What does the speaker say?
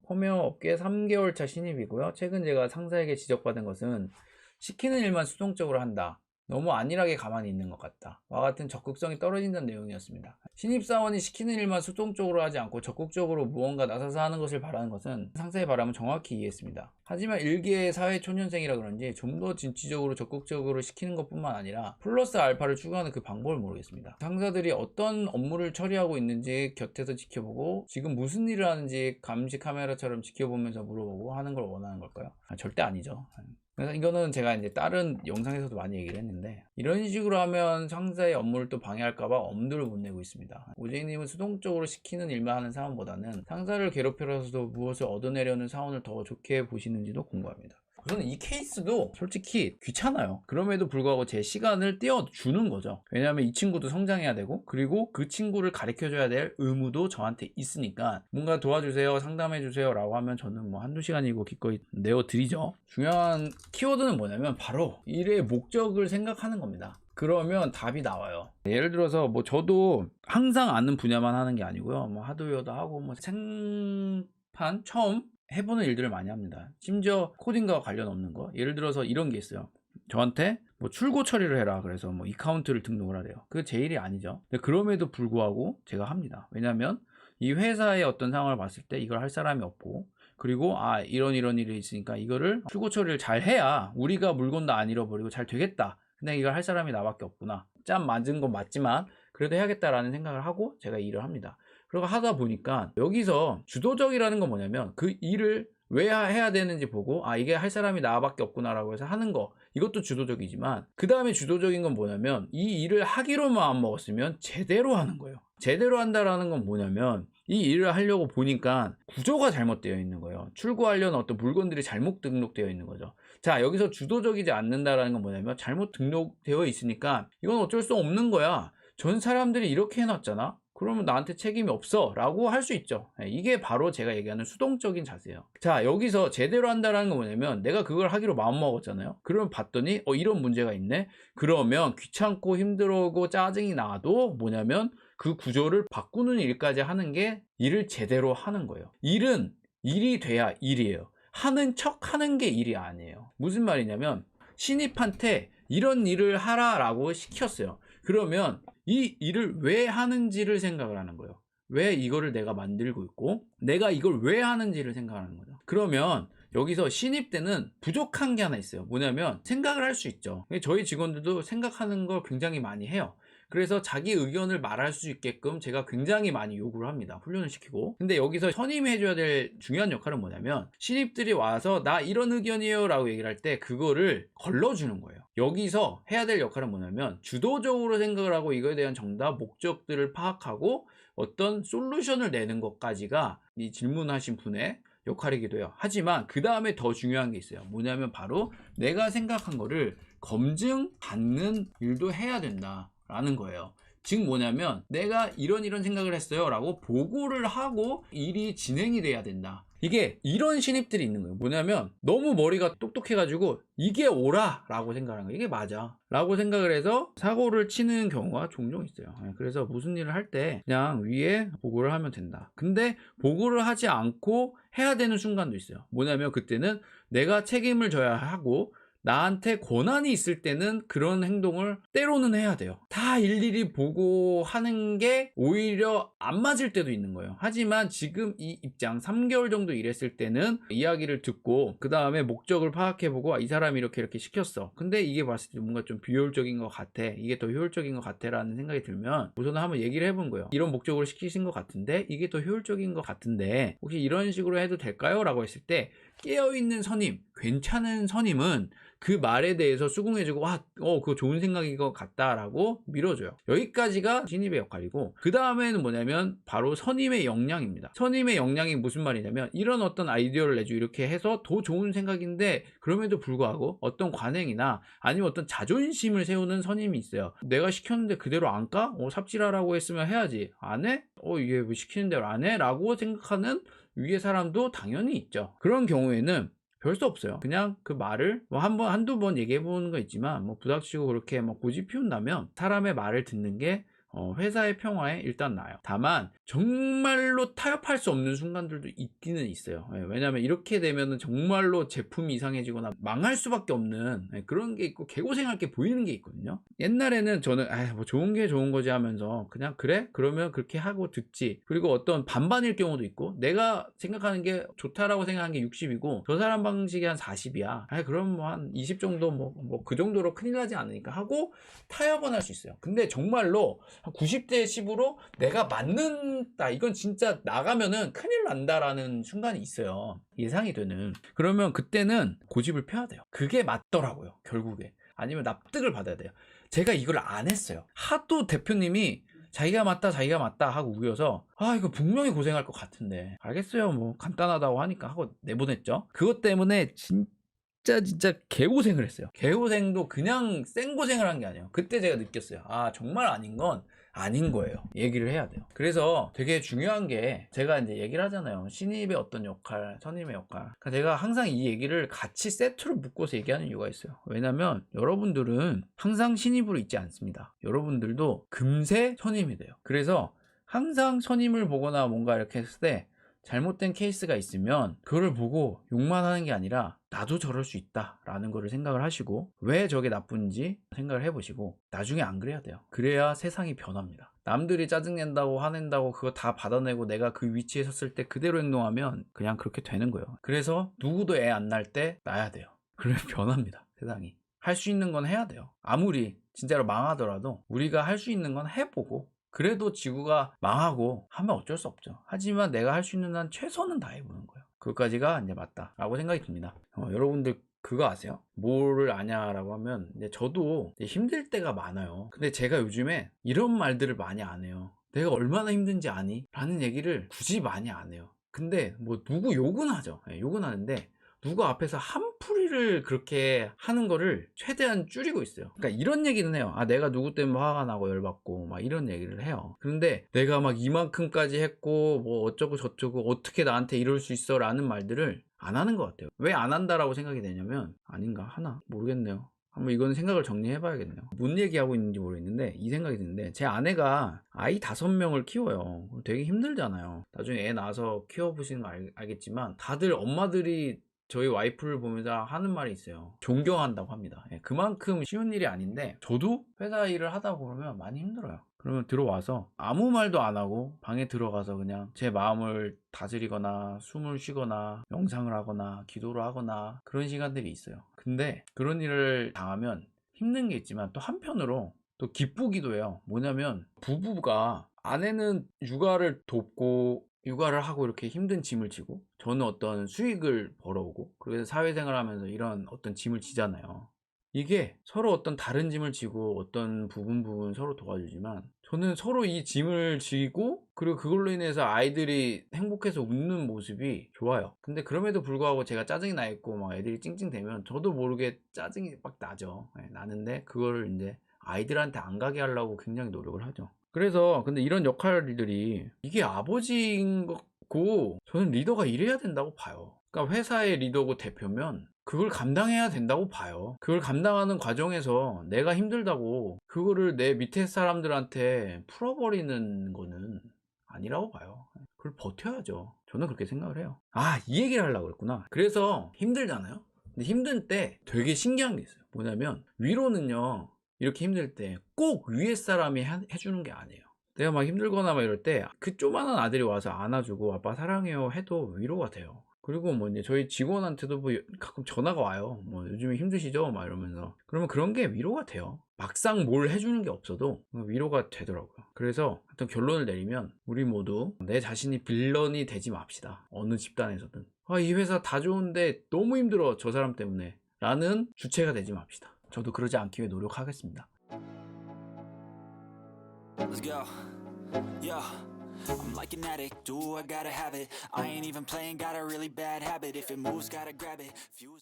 펌웨어 업계 3개월 차 신입이고요. 최근 제가 상사에게 지적받은 것은 시키는 일만 수동적으로 한다. 너무 안일하게 가만히 있는 것 같다. 와 같은 적극성이 떨어진다는 내용이었습니다. 신입사원이 시키는 일만 수동적으로 하지 않고 적극적으로 무언가 나서서 하는 것을 바라는 것은 상사의 바람을 정확히 이해했습니다. 하지만 일개의 사회 초년생이라 그런지 좀 더 진취적으로 적극적으로 시키는 것뿐만 아니라 플러스 알파를 추구하는 그 방법을 모르겠습니다. 상사들이 어떤 업무를 처리하고 있는지 곁에서 지켜보고 지금 무슨 일을 하는지 감시 카메라처럼 지켜보면서 물어보고 하는 걸 원하는 걸까요? 절대 아니죠. 그래서 이거는 제가 이제 다른 영상에서도 많이 얘기를 했는데, 이런 식으로 하면 상사의 업무를 또 방해할까봐 엄두를 못 내고 있습니다. 오재익님은 수동적으로 시키는 일만 하는 사원보다는 상사를 괴롭혀서도 무엇을 얻어내려는 사원을 더 좋게 보시는지도 궁금합니다. 우선 이 케이스도 솔직히 귀찮아요. 그럼에도 불구하고 제 시간을 떼어주는 거죠. 왜냐하면 이 친구도 성장해야 되고, 그리고 그 친구를 가르쳐줘야 될 의무도 저한테 있으니까 뭔가 도와주세요, 상담해주세요 라고 하면 저는 뭐 한두 시간이고 기꺼이 내어드리죠. 중요한 키워드는 뭐냐면 바로 일의 목적을 생각하는 겁니다. 그러면 답이 나와요. 예를 들어서 뭐 저도 항상 아는 분야만 하는 게 아니고요. 뭐 하드웨어도 하고 뭐 생판 처음 해보는 일들을 많이 합니다. 심지어 코딩과 관련 없는 거, 예를 들어서 이런 게 있어요. 저한테 뭐 출고 처리를 해라 그래서 뭐 어카운트를 등록을 하래요. 그게 제 일이 아니죠. 근데 그럼에도 불구하고 제가 합니다. 왜냐면 이 회사의 어떤 상황을 봤을 때 이걸 할 사람이 없고, 그리고 이런 일이 있으니까 이거를 출고 처리를 잘 해야 우리가 물건도 안 잃어버리고 잘 되겠다. 근데 이걸 할 사람이 나밖에 없구나. 짬 맞은 건 맞지만 그래도 해야겠다라는 생각을 하고 제가 일을 합니다. 그리고 하다 보니까 여기서 주도적이라는 건 뭐냐면 그 일을 왜 해야 되는지 보고 이게 할 사람이 나밖에 없구나 라고 해서 하는 거, 이것도 주도적이지만 그 다음에 주도적인 건 뭐냐면 이 일을 하기로 마음 먹었으면 제대로 하는 거예요. 제대로 한다라는 건 뭐냐면 이 일을 하려고 보니까 구조가 잘못되어 있는 거예요. 출고하려는 어떤 물건들이 잘못 등록되어 있는 거죠. 자, 여기서 주도적이지 않는다라는 건 뭐냐면 잘못 등록되어 있으니까 이건 어쩔 수 없는 거야. 전 사람들이 이렇게 해놨잖아. 그러면 나한테 책임이 없어 라고 할 수 있죠. 이게 바로 제가 얘기하는 수동적인 자세예요. 자, 여기서 제대로 한다는 건 뭐냐면 내가 그걸 하기로 마음먹었잖아요. 그러면 봤더니 이런 문제가 있네. 그러면 귀찮고 힘들고 짜증이 나도 뭐냐면 그 구조를 바꾸는 일까지 하는 게 일을 제대로 하는 거예요. 일은 일이 돼야 일이에요. 하는 척 하는 게 일이 아니에요. 무슨 말이냐면 신입한테 이런 일을 하라 라고 시켰어요. 그러면 이 일을 왜 하는지를 생각을 하는 거예요. 왜 이거를 내가 만들고 있고 내가 이걸 왜 하는지를 생각하는 거죠. 그러면 여기서 신입 때는 부족한 게 하나 있어요. 뭐냐면 생각을 할 수 있죠. 저희 직원들도 생각하는 걸 굉장히 많이 해요. 그래서 자기 의견을 말할 수 있게끔 제가 굉장히 많이 요구를 합니다. 훈련을 시키고. 근데 여기서 선임이 해줘야 될 중요한 역할은 뭐냐면 신입들이 와서 나 이런 의견이에요 라고 얘기를 할 때 그거를 걸러주는 거예요. 여기서 해야 될 역할은 뭐냐면 주도적으로 생각을 하고 이거에 대한 정답, 목적들을 파악하고 어떤 솔루션을 내는 것까지가 이 질문하신 분의 역할이기도 해요. 하지만 그 다음에 더 중요한 게 있어요. 뭐냐면 바로 내가 생각한 거를 검증받는 일도 해야 된다 라는 거예요. 즉 뭐냐면 내가 이런 생각을 했어요 라고 보고를 하고 일이 진행이 돼야 된다. 이게 이런 신입들이 있는 거예요. 뭐냐면 너무 머리가 똑똑해 가지고 이게 옳아 라고 생각하는 거예요. 이게 맞아 라고 생각을 해서 사고를 치는 경우가 종종 있어요. 그래서 무슨 일을 할 때 그냥 위에 보고를 하면 된다. 근데 보고를 하지 않고 해야 되는 순간도 있어요. 뭐냐면 그때는 내가 책임을 져야 하고 나한테 권한이 있을 때는 그런 행동을 때로는 해야 돼요. 다 일일이 보고 하는 게 오히려 안 맞을 때도 있는 거예요. 하지만 지금 이 입장 3개월 정도 일했을 때는 이야기를 듣고 그 다음에 목적을 파악해보고 이 사람이 이렇게 시켰어. 근데 이게 봤을 때 뭔가 좀 비효율적인 것 같아. 이게 더 효율적인 것 같아 라는 생각이 들면 우선 한번 얘기를 해본 거예요. 이런 목적으로 시키신 것 같은데 이게 더 효율적인 것 같은데 혹시 이런 식으로 해도 될까요? 라고 했을 때 깨어있는 선임, 괜찮은 선임은 그 말에 대해서 수긍해주고 그거 좋은 생각인 것 같다라고 밀어줘요. 여기까지가 신입의 역할이고 그 다음에는 뭐냐면 바로 선임의 역량입니다. 선임의 역량이 무슨 말이냐면 이런 어떤 아이디어를 내주고 이렇게 해서 더 좋은 생각인데 그럼에도 불구하고 어떤 관행이나 아니면 어떤 자존심을 세우는 선임이 있어요. 내가 시켰는데 그대로 안 까? 삽질하라고 했으면 해야지. 안 해? 이게 왜 시키는 대로 안 해? 라고 생각하는 위의 사람도 당연히 있죠. 그런 경우에는 별 수 없어요. 그냥 그 말을 뭐 한두 번 얘기해 보는 거 있지만 뭐 부닥치고 그렇게 뭐 고집 피운다면 사람의 말을 듣는 게 회사의 평화에 일단 나요. 다만 정말로 타협할 수 없는 순간들도 있기는 있어요. 왜냐하면 이렇게 되면은 정말로 제품이 이상해지거나 망할 수밖에 없는 그런 게 있고 개고생할 게 보이는 게 있거든요. 옛날에는 저는 뭐 좋은 게 좋은 거지 하면서 그냥 그래? 그러면 그렇게 하고 듣지. 그리고 어떤 반반일 경우도 있고 내가 생각하는 게 좋다라고 생각하는 게 60이고 저 사람 방식이 한 40이야. 그럼 뭐 한 20 정도 뭐 그 정도로 큰일 나지 않으니까 하고 타협은 할 수 있어요. 근데 정말로 한 90대 10으로 내가 맞는다. 이건 진짜 나가면은 큰일 난다라는 순간이 있어요. 예상이 되는. 그러면 그때는 고집을 펴야 돼요. 그게 맞더라고요. 결국에. 아니면 납득을 받아야 돼요. 제가 이걸 안 했어요. 하도 대표님이 자기가 맞다 하고 우겨서 이거 분명히 고생할 것 같은데 알겠어요 뭐 간단하다고 하니까 하고 내보냈죠. 그것 때문에 진짜 개고생을 했어요. 개고생도 그냥 생고생을 한 게 아니에요. 그때 제가 느꼈어요. 정말 아닌 건 아닌 거예요. 얘기를 해야 돼요. 그래서 되게 중요한 게 제가 이제 얘기를 하잖아요. 신입의 어떤 역할, 선임의 역할. 그러니까 제가 항상 이 얘기를 같이 세트로 묶어서 얘기하는 이유가 있어요. 왜냐면 여러분들은 항상 신입으로 있지 않습니다. 여러분들도 금세 선임이 돼요. 그래서 항상 선임을 보거나 뭔가 이렇게 했을 때 잘못된 케이스가 있으면 그거를 보고 욕만 하는 게 아니라 나도 저럴 수 있다 라는 거를 생각을 하시고 왜 저게 나쁜지 생각을 해보시고 나중에 안 그래야 돼요. 그래야 세상이 변합니다. 남들이 짜증낸다고 화낸다고 그거 다 받아내고 내가 그 위치에 섰을 때 그대로 행동하면 그냥 그렇게 되는 거예요. 그래서 누구도 애 안 날 때 낳아야 돼요. 그러면 변합니다. 세상이. 할 수 있는 건 해야 돼요. 아무리 진짜로 망하더라도 우리가 할 수 있는 건 해보고 그래도 지구가 망하고 하면 어쩔 수 없죠. 하지만 내가 할 수 있는 한 최선은 다해보는 거예요. 그것까지가 이제 맞다라고 생각이 듭니다. 여러분들 그거 아세요? 뭐를 아냐라고 하면 이제 저도 이제 힘들 때가 많아요. 근데 제가 요즘에 이런 말들을 많이 안 해요. 내가 얼마나 힘든지 아니? 라는 얘기를 굳이 많이 안 해요. 근데 뭐 누구 욕은 하죠. 욕은 하는데 누구 앞에서 한풀이를 그렇게 하는 거를 최대한 줄이고 있어요. 그러니까 이런 얘기는 해요. 내가 누구 때문에 화가 나고 열받고 막 이런 얘기를 해요. 그런데 내가 막 이만큼까지 했고 뭐 어쩌고 저쩌고 어떻게 나한테 이럴 수 있어 라는 말들을 안 하는 것 같아요. 왜 안 한다라고 생각이 되냐면 아닌가 하나 모르겠네요. 한번 이거는 생각을 정리해 봐야겠네요. 뭔 얘기하고 있는지 모르겠는데 이 생각이 드는데 제 아내가 아이 5명을 키워요. 되게 힘들잖아요. 나중에 애 낳아서 키워보시는 거 알겠지만 다들 엄마들이 저희 와이프를 보면서 하는 말이 있어요. 존경한다고 합니다. 그만큼 쉬운 일이 아닌데 저도 회사 일을 하다 보면 많이 힘들어요. 그러면 들어와서 아무 말도 안 하고 방에 들어가서 그냥 제 마음을 다스리거나 숨을 쉬거나 명상을 하거나 기도를 하거나 그런 시간들이 있어요. 근데 그런 일을 당하면 힘든 게 있지만 또 한편으로 또 기쁘기도 해요. 뭐냐면 부부가 아내는 육아를 돕고 육아를 하고 이렇게 힘든 짐을 지고 저는 어떤 수익을 벌어오고 그래서 사회생활 하면서 이런 어떤 짐을 지잖아요. 이게 서로 어떤 다른 짐을 지고 어떤 부분 서로 도와주지만 저는 서로 이 짐을 지고 그리고 그걸로 인해서 아이들이 행복해서 웃는 모습이 좋아요. 근데 그럼에도 불구하고 제가 짜증이 나 있고 막 애들이 찡찡대면 저도 모르게 짜증이 막 나죠. 나는데 그거를 이제 아이들한테 안 가게 하려고 굉장히 노력을 하죠. 그래서 근데 이런 역할들이 이게 아버지인 거고 저는 리더가 이래야 된다고 봐요. 그러니까 회사의 리더고 대표면 그걸 감당해야 된다고 봐요. 그걸 감당하는 과정에서 내가 힘들다고 그거를 내 밑에 사람들한테 풀어버리는 거는 아니라고 봐요. 그걸 버텨야죠. 저는 그렇게 생각을 해요. 이 얘기를 하려고 그랬구나. 그래서 힘들잖아요. 근데 힘든 때 되게 신기한 게 있어요. 뭐냐면 위로는요. 이렇게 힘들 때 꼭 위에 사람이 해주는 게 아니에요. 내가 막 힘들거나 막 이럴 때 그 조그만한 아들이 와서 안아주고 아빠 사랑해요 해도 위로가 돼요. 그리고 뭐 이제 저희 직원한테도 뭐 가끔 전화가 와요. 뭐 요즘에 힘드시죠? 막 이러면서. 그러면 그런 게 위로가 돼요. 막상 뭘 해주는 게 없어도 위로가 되더라고요. 그래서 어떤 결론을 내리면 우리 모두 내 자신이 빌런이 되지 맙시다. 어느 집단에서든. 이 회사 다 좋은데 너무 힘들어 저 사람 때문에 라는 주체가 되지 맙시다. 저도 그러지 않기 위해 노력하겠습니다. Let's go. Yeah. I'm like an addict, do I gotta have it. I ain't even playing, got a really bad habit. If it moves, gotta grab it. Fuse